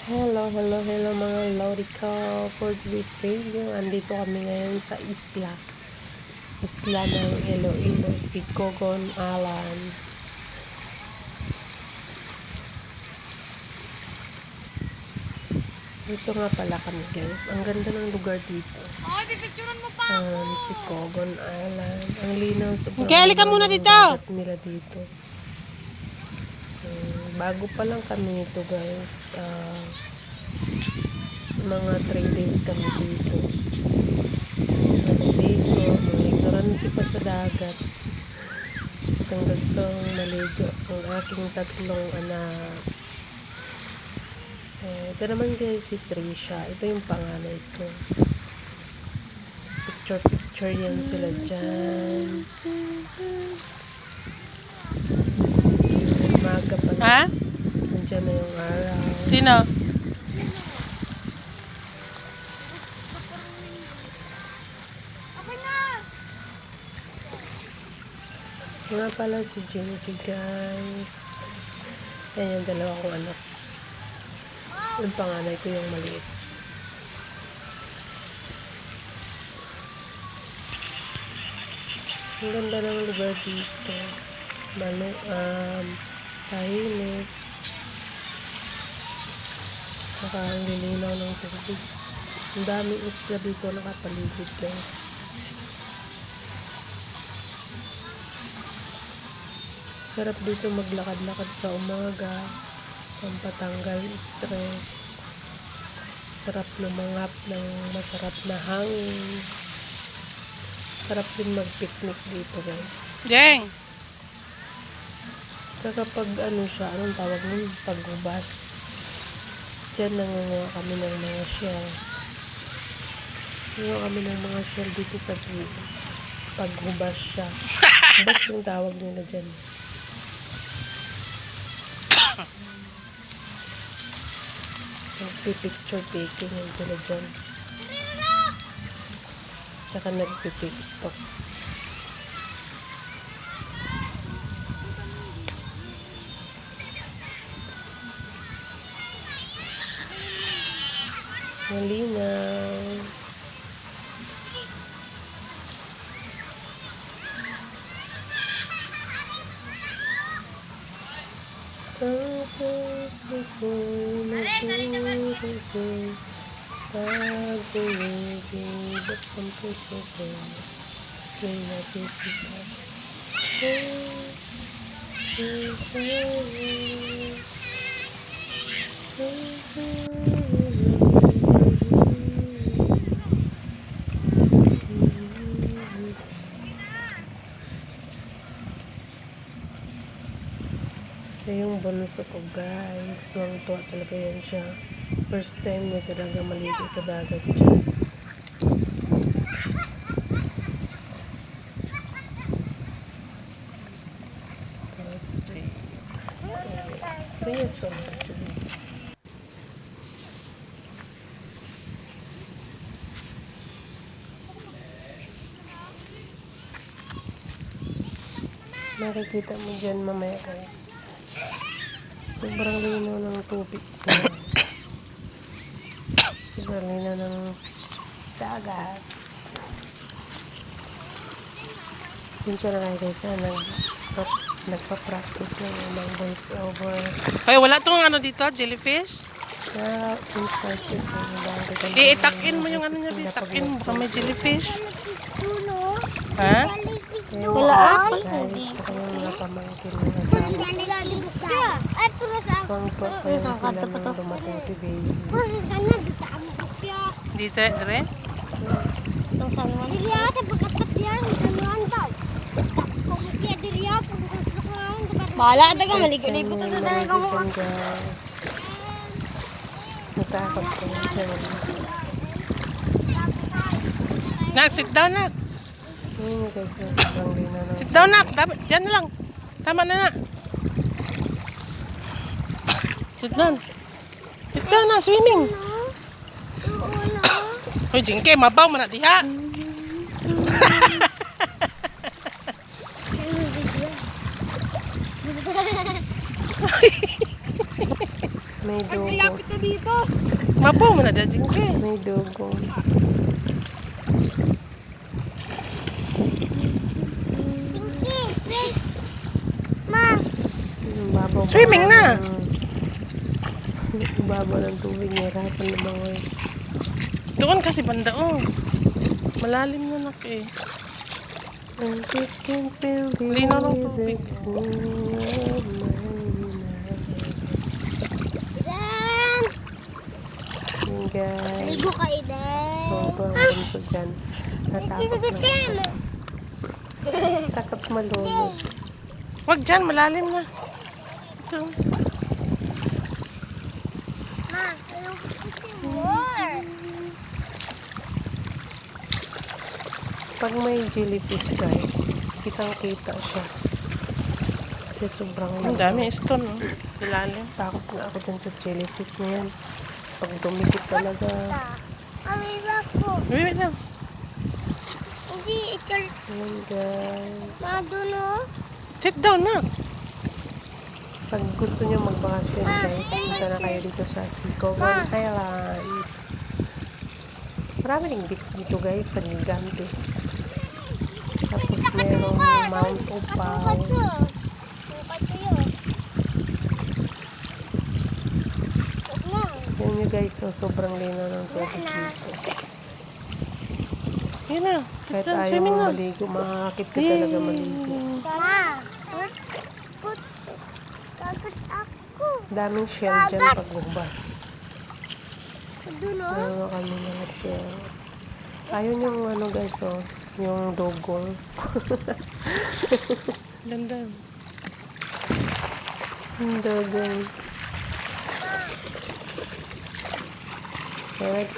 Hello mga Lorica. For this video, andito kami ngayon sa isla ng Iloilo, si Cogon Island. Dito nga pala kami guys, ang ganda ng lugar dito. Si Cogon Island, ang linaw, sobrang Kelly, ka linaw muna ng dito. dagat nila dito. Bago pa lang kami nito guys, mga 3 days kami dito. Naligo, mga ignorante pa sa dagat. Gustong maligo ang aking 3 anak. Ito naman guys si Trisha. Ito yung panganay ko. Picture yan sila dyan. Umaga pa Ha? lang. Nandiyan na yung araw. Sino? Nga pala si Jinky guys. Yan yung 2 kong anak. Yung panganay ko yung maliit. Ang ganda ng lugar dito. Tahimik. Saka ang lilinaw ng tubig. Ang daming isla dito nakapaligid guys. Sarap dito maglakad-lakad sa umaga. Pampatanggal stress. Sarap lumangap ng masarap na hangin. Sarap din mag-picnic dito guys. Jeng. Tsaka pag siya, anong tawag nun? Paghubas. Diyan nangunguha kami ng mga shell. Nangunguha kami ng mga shell dito sa gilid. Paghubas siya. Hubas yung tawag nila dyan. Nagpipicture taking yan sila dyan. Tsaka nagpipiktok. Malinaw. Ang puso ko'y natutulog pag tumigilap ang puso ko sa tuwing nakikita Ito yung bunso ko guys. Tuwang-tuwa talaga yan siya. First time niya talaga maligo sa dagat dyan. Ito yung song kasi dito. Makikita mo dyan mamaya guys. Sobrang linaw ng tubig ko. Sobrang linaw ng dagat. Sinsya na kayo guys nagpa-practice ng mga voice over. Ay, wala tong dito, jellyfish? Na-inspired kasi yung bagay. Itakin mo yung niya dito. Itakin mo, baka may jellyfish. Ha? Wala guys, tsaka yung mga pamangkin ng asawa. Pangpot pa yun sila nung dumating si baby. Dito, dire? Bahala ka maligo-ligo to sa talaga mo. Guys, natakot ko yun siya maligo. Nak, sit down, nak. Yun guys, sobrang linaw ng Sit down, nak. Diyan na lang. Tama na, nak. Sit down. Sit down na, swimming. Hoy, jingke, mabaw man na diha. May dugong. Lapit na dito. Mapo mo na dyan, Jing. May dugong. Pinky, wait. Ma. Babaw ba Swimming na. Babaw ng tubig. Nahirapan na mga Doon kasi banda, oh. Malalim na nak eh. I just can't believe Linaw ng tubig. that you are mine. Eden. Yun guys. Ligo ka, Eden. Sobrang bunso dyan. Natakot lang siya. Takot malunod. Wag dyan, malalim na. Ito. Ma, ayaw ko kasi more. Pag may jellyfish guys, kitang-kita siya. Kasi sobrang Ang dami stone, oh. Ilalim. takot na ako dyan sa jellyfish na yan. Pag dumikit talaga. Kami ba ko? Wait lang. Hindi, ito. Ayan guys. Ma, doon oh. Sit down na. Pag gusto nyo magbakasyon guys, punta na kayo dito sa Sicogon Island. Marami ring beach dito guys sa Gigantes. Tapos merong Mount Opao. Bukat kayo. Huwag na. Yan nyo guys, so sobrang linaw ng tubig dito. Yun na. Kahit Sit down, ayaw swimming mo na. maligo, makakakit ka talaga maligo. Ma, takot ako. Daming shell dyan pag bubas. Doon oh. Ano kami na shell. Ayun yung ano guys, oh, yung dugong. Dandan. Yung dugong. Alright.